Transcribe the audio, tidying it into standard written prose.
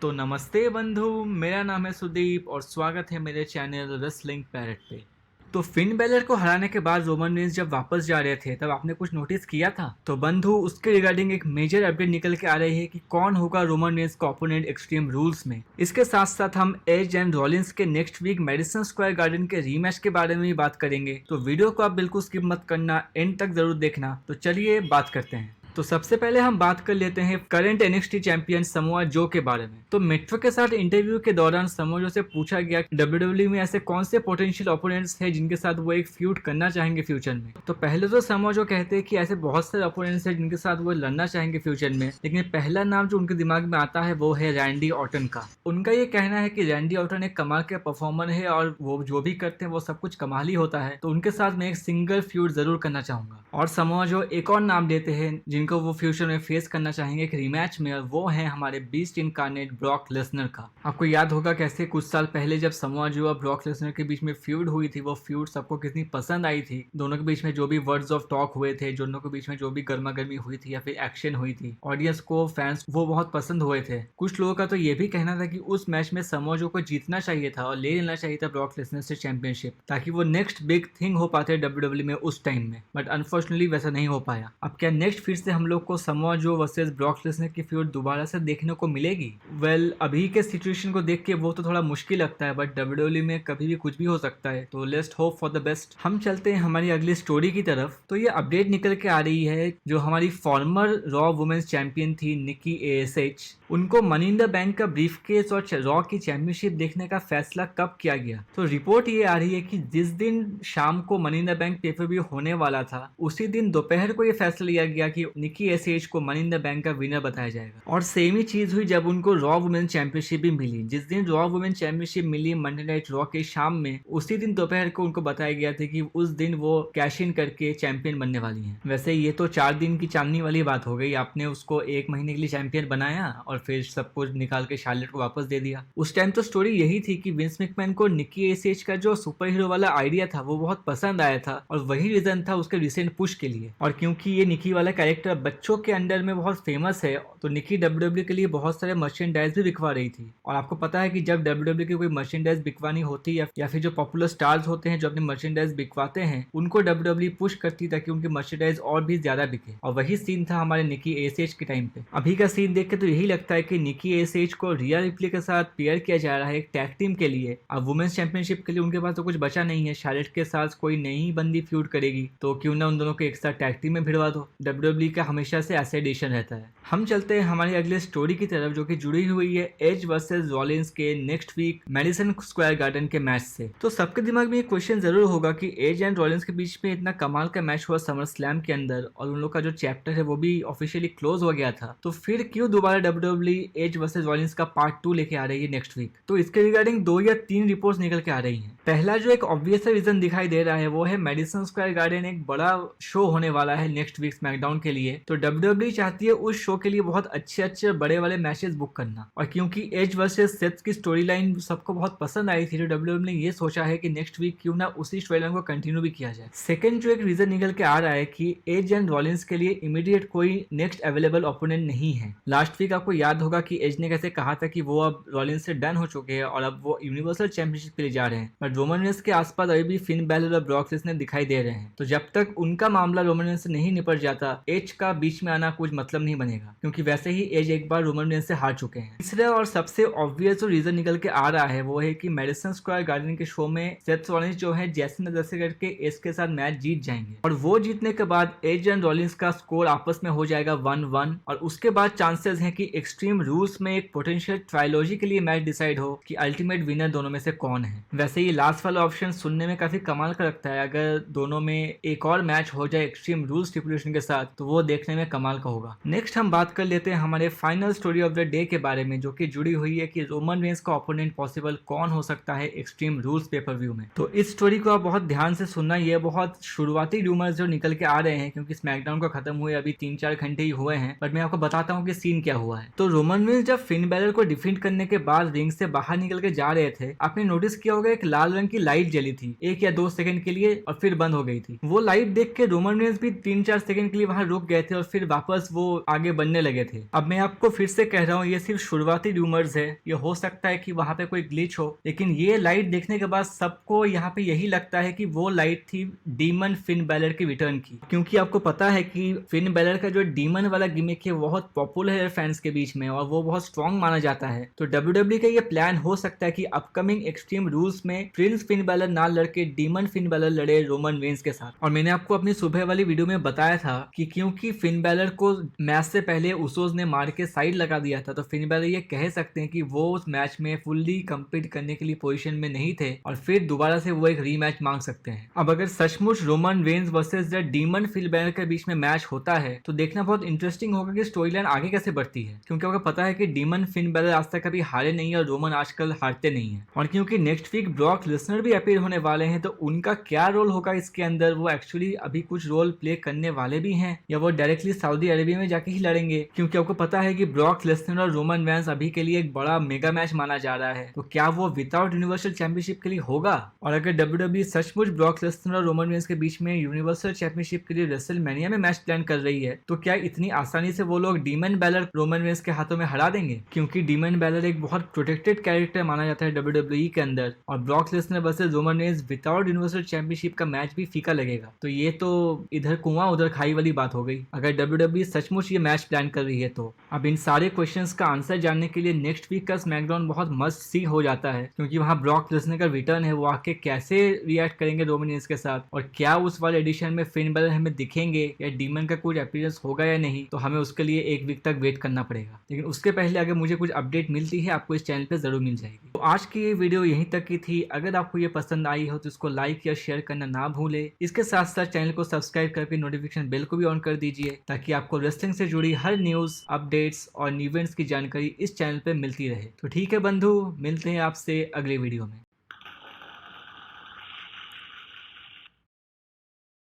तो नमस्ते बंधु, मेरा नाम है सुदीप और स्वागत है मेरे चैनल रेसलिंग पैरेट पे। तो फिन बैलर को हराने के बाद रोमन रेंस जब वापस जा रहे थे तब आपने कुछ नोटिस किया था? तो बंधु, उसके रिगार्डिंग एक मेजर अपडेट निकल के आ रही है कि कौन होगा रोमन रेंस का ओपोनेंट एक्सट्रीम रूल्स में। इसके साथ साथ हम एज एंड रॉलिंस के next week Madison Square Garden के रीमैच के बारे में भी बात करेंगे। तो वीडियो को आप बिल्कुल स्किप मत करना, एंड तक जरूर देखना। तो चलिए बात करते हैं। तो सबसे पहले हम बात कर लेते हैं current NXT champion Samoa Joe के बारे में। तो मेट्रो के साथ इंटरव्यू के दौरान समोआ जो से पूछा गया डब्ल्यूडब्ल्यूई में ऐसे कौन से पोटेंशियल ओपोनेंट्स हैं जिनके साथ वो एक फ्यूड करना चाहेंगे फ्यूचर में। तो पहले तो समोआ जो कहते हैं कि ऐसे बहुत सारे ओपोनेंट्स हैं जिनके साथ वो लड़ना चाहेंगे फ्यूचर में, लेकिन पहला नाम जो उनके दिमाग में आता है वो है रैंडी ऑर्टन का। उनका ये कहना है कि रैंडी ऑर्टन एक कमाल के परफॉर्मर है और वो जो भी करते हैं वो सब कुछ कमाल ही होता है, तो उनके साथ मैं एक सिंगल फ्यूड जरूर करना चाहूंगा। और समोआ जो एक और नाम देते हैं जिनको वो फ्यूचर में फेस करना चाहेंगे एक रीमैच में, और वो है हमारे बीस्ट इनकार्नेट ब्रॉक लेसनर का। आपको याद होगा कैसे कुछ साल पहले जब समोआ जो और ब्रॉक लेसनर के बीच में फ्यूड हुई थी, वो फ्यूड सबको कितनी पसंद आई थी। दोनों के बीच में जो भी वर्ड्स ऑफ टॉक हुए थे, दोनों के बीच में जो भी गर्मा गर्मी हुई थी या फिर एक्शन हुई थी, ऑडियंस को, फैंस वो बहुत पसंद हुए थे। कुछ लोगों का तो ये भी कहना था कि उस मैच में समोआ जो को जीतना चाहिए था और ले लेना चाहिए था ब्रॉक लेसनर से चैंपियनशिप, ताकि वो नेक्स्ट बिग थिंग हो पाते डब्ल्यूडब्ल्यूई में उस टाइम में। बट अनफॉर्चुनेटली वैसा नहीं हो पाया। अब क्या नेक्स्ट फिर से हम लोग को Samoa Joe versus Brock Lesnar की फ्यूड दोबारा से देखने को मिलेगी? अभी के सिचुएशन को देख के वो तो थोड़ा मुश्किल लगता है, बट डब्ल्यूडब्ल्यूई में कभी भी कुछ भी हो सकता है, तो let's hope for the best. हम चलते हैं हमारी अगली स्टोरी की तरफ। तो ये अपडेट निकल के आ रही है जो हमारी फॉर्मर रॉ वुमेन्स चैंपियन थी निकी एएसएच, उनको मनी इन द बैंक का ब्रीफकेस और रॉ की चैंपियनशिप देखने का फैसला कब किया गया। तो रिपोर्ट ये आ रही है कि जिस दिन शाम को money in the bank paper होने वाला था, उसी दिन दोपहर को ये फैसला लिया गया कि निकी एएसएच को मनी इन द बैंक का विनर बताया जाएगा। और सेम ही चीज हुई जब उनको रॉ वुमेन चैंपियनशिप भी मिली। जिस दिन रॉ वुमेन चैंपियनशिप मिली मंडे नाइट रॉ के शाम में, उसी दिन दोपहर को उनको बताया गया था कि उस दिन वो कैश इन करके चैंपियन बनने वाली हैं। वैसे ये तो 4 दिन की चांदनी वाली बात हो गई। आपने उसको 1 महीने के लिए चैंपियन बनाया और फिर सब कुछ निकाल के शार्लेट को वापस दे दिया। उस टाइम तो स्टोरी यही थी कि विंस मैकमैन को निकी एएसएच का जो सुपर हीरो वाला आइडिया था वो बहुत पसंद आया था, और वही रीजन था उसके रिसेंट पुश के लिए। और क्योंकि ये निकी वाला कैरेक्टर बच्चों के अंडर में बहुत फेमस है, तो निकी डब्ल्यूडब्ल्यूई के लिए बहुत सारे मर्चेंडाइज भी बिकवा रही थी। और आपको पता है कि जब डब्ल्यूडब्ल्यूई की कोई मर्चेंडाइज बिकवानी होती है या फिर जो पॉपुलर स्टार्स होते हैं जो अपने मर्चेंडाइज बिकवाते हैं, उनको डब्ल्यूडब्ल्यूई पुश करती ताकि उनकी मर्चेंडाइज और भी ज्यादा बिके। और वही सीन था हमारे निकी एएसएच के टाइम पे। अभी का सीन देख के तो यही लगता है कि निकी एएसएच को रिया रिप्ली के साथ पेयर किया जा रहा है एक टैग टीम के लिए। अब वुमेन्स चैंपियनशिप के लिए उनके पास तो कुछ बचा नहीं है। शार्लेट के साथ कोई नई बंदी फ्यूड करेगी, तो क्यों ना उन दोनों को एक साथ टैग टीम में भिड़वा दो। डब्ल्यूडब्ल्यूई का हमेशा से ऐसा एडिशन रहता है। हम चलते हैं हमारी अगले स्टोरी की तरफ जो कि जुड़ी हुई है एज वर्सेस रॉलिंस के next week Madison Square Garden के मैच से। तो सबके दिमाग में एक क्वेश्चन जरूर होगा कि एज एंड रॉलिंस के बीच में इतना कमाल का मैच हुआ समर स्लैम के अंदर, और उन लोग का जो चैप्टर है वो भी ऑफिशियली क्लोज हो गया था, तो फिर क्यों दोबारा डब्ल्यूडब्ल्यूई एज वर्सेस रॉलिंस का पार्ट 2 लेके आ रही है नेक्स्ट वीक? तो इसके रिगार्डिंग 2 या 3 रिपोर्ट्स निकल के आ रही हैं। पहला जो एक ऑब्वियस रीजन दिखाई दे रहा है वो है मेडिसन स्क्वायर गार्डन एक बड़ा शो होने वाला है नेक्स्ट वीक स्मैकडाउन के लिए, तो डब्ल्यूडब्ल्यूई चाहती है उस शो के लिए बहुत अच्छे बड़े वाले मैचेस बुक करना। और क्योंकि एज वर्सेस सेथ की स्टोरी लाइन सबको बहुत पसंद आई थी, तो डब्ल्यूडब्ल्यूई ने ये सोचा है कि नेक्स्ट वीक क्यों ना उसी स्टोरी लाइन को कंटिन्यू भी किया जाए। सेकंड जो एक रीजन निकल के आ रहा है कि एज एंड रॉलिंस के लिए इमीडिएट कोई नेक्स्ट अवेलेबल ओपोनेंट नहीं है। लास्ट वीक आपको याद होगा कि एज ने कैसे कहा था कि वो अब रॉलिंस से डन हो चुके हैं और अब वो यूनिवर्सल चैंपियनशिप के लिए जा रहे हैं, बट रोमन रेंस के आसपास अभी भी फिन बैलर और ब्रॉक लेसनर दिखाई दे रहे हैं। तो जब तक उनका मामला रोमन रेंस से नहीं निपट जाता, एज का बीच में आना कुछ मतलब नहीं बनेगा, क्योंकि वैसे ही एज एक बार रोमन रेंस से हार चुके हैं। तीसरा और सबसे ऑब्वियस जो रीजन निकल के आ रहा है वो है कि मेडिसन स्क्वायर गार्डन के शो में सेथ रॉलिंस जो है जैसे न तैसे करके एज के साथ मैच जीत जाएंगे, और वो जीतने के बाद एज एंड रॉलिंस का स्कोर आपस में हो जाएगा 1-1, और उसके बाद चांसेस हैं कि एक्सट्रीम रूल्स में एक पोटेंशियल ट्रायलॉजी के लिए मैच डिसाइड हो कि अल्टीमेट विनर दोनों में से कौन है। वैसे ये लास्ट वाला ऑप्शन सुनने में काफी कमाल का लगता है। अगर दोनों में एक और मैच हो जाए एक्सट्रीम रूल्स स्टिपुलेशन के साथ, तो वो देखने में कमाल का होगा। नेक्स्ट हम बात कर लेते हैं हमारे final story of the day के बारे में, जो कि जुड़ी हुई है कि रोमन रेंस का ओपोनेंट पॉसिबल कौन हो सकता है एक्सट्रीम रूल्स पेपर व्यू में। तो इस स्टोरी को आप बहुत ध्यान से सुनना। ये बहुत शुरुआती रूमर्स जो निकल के आ रहे हैं, क्योंकि स्मैकडाउन को खत्म हुए अभी 3-4 घंटे ही हुए हैं, बट मैं आपको बताता हूँ कि सीन क्या हुआ है। तो रोमन रेंस जब फिन बैलर को डिफीट करने के बाद रिंग से बाहर निकल के जा रहे थे, आपने नोटिस किया होगा एक लाल रंग की लाइट जली थी 1 या 2 सेकंड के लिए और फिर बंद हो गई थी। वो लाइट देख के रोमन रेंस भी 3-4 सेकंड के लिए वहां रुक गए गए थे और फिर वापस वो आगे बढ़ने लगे थे। अब मैं आपको फिर से कह रहा हूँ, ये सिर्फ शुरुआती रूमर्स है, ये हो सकता है कि वहां पे कोई ग्लिच हो, लेकिन ये लाइट देखने के बाद सबको यहाँ पे यही लगता है कि वो लाइट थी डीमन फिन बैलर के रिटर्न की। क्योंकि आपको पता है कि फिन बैलर का जो डीमन वाला गिमिक है बहुत पॉपुलर है फैंस के बीच में और वो बहुत स्ट्रॉन्ग माना जाता है। तो WWE का ये प्लान हो सकता है कि अपकमिंग एक्सट्रीम रूल्स में प्रिंस फिन बैलर ना लड़के डीमन फिन बैलर लड़े रोमन रेंस के साथ। और मैंने आपको अपनी सुबह वाली वीडियो में बताया था कि क्योंकि फिन बैलर को मैच से पहले उसोज ने मार के साइड लगा दिया था, तो फिन बैलर ये कह सकते हैं कि वो उस मैच में फुल्ली कम्पीट करने के लिए पोजीशन में नहीं थे और फिर दोबारा से वो एक रीमैच मांग सकते हैं। अब अगर सचमुच Roman Reigns versus the demon Finn Balor के बीच में मैच होता है तो देखना बहुत इंटरेस्टिंग होगा कि स्टोरी लाइन आगे कैसे बढ़ती है, क्योंकि आपको पता है कि डीमन फिन बैलर आज तक कभी हारे नहीं है और रोमन आजकल हारते नहीं है। और क्योंकि नेक्स्ट वीक ब्रॉक लेसनर भी अपीयर होने वाले हैं, तो उनका क्या रोल होगा इसके अंदर, वो एक्चुअली अभी कुछ रोल प्ले करने वाले भी हैं या वो डायरेक्टली सऊदी अरेबिया में जाके ही लड़ेंगे। क्योंकि आपको पता है कि ब्रॉक लेसनर और रोमन रेंस अभी के लिए एक बड़ा मेगा मैच माना जा रहा है, तो क्या वो विदाउट यूनिवर्सल चैंपियनशिप के लिए होगा? और अगर WWE सचमुच ब्रॉक लेसनर और रोमन रेंस के बीच में यूनिवर्सल चैंपियनशिप के लिए रेसलमेनिया में मैच प्लान कर रही है, तो क्या इतनी आसानी से वो लोग डीमन बैलर रोमन रेंस के हाथों में हरा देंगे? क्योंकि डीमन बैलर एक बहुत प्रोटेक्टेड कैरेक्टर माना जाता है WWE के अंदर, और Brock Lesnar versus Roman Reigns without universal championship का मैच भी फीका लगेगा। तो ये तो इधर कुआं उधर खाई वाली बात हो गई अगर WWE सचमुच ये मैच प्लान कर रही है तो। अब इन सारे क्वेश्चंस का आंसर जानने के लिए नेक्स्ट वीक का स्मैकडाउन बहुत मस्ट सी हो जाता है, क्योंकि वहां ब्रॉक लेसनर का रिटर्न है, वो आके कैसे रिएक्ट करेंगे रोमन रेंस के साथ, और क्या उस वाले एडिशन में फिन बैलर हमें दिखेंगे या डीमन का कुछ अपीयरेंस होगा या नहीं, तो हमें उसके लिए एक वीक तक वेट करना पड़ेगा। लेकिन उसके पहले अगर मुझे कुछ अपडेट मिलती है आपको इस चैनल पे जरूर मिल जाएगी। तो आज की ये वीडियो यहीं तक की थी। अगर आपको ये पसंद आई हो तो इसको लाइक या शेयर करना ना भूले। इसके साथ साथ चैनल को सब्सक्राइब करके नोटिफिकेशन बेल को भी ऑन कर दीजिए, ताकि आपको रेसलिंग से जुड़ी हर न्यूज, अपडेट्स और इवेंट्स की जानकारी इस चैनल पे मिलती रहे। तो ठीक है बंधु, मिलते हैं आपसे अगले वीडियो में।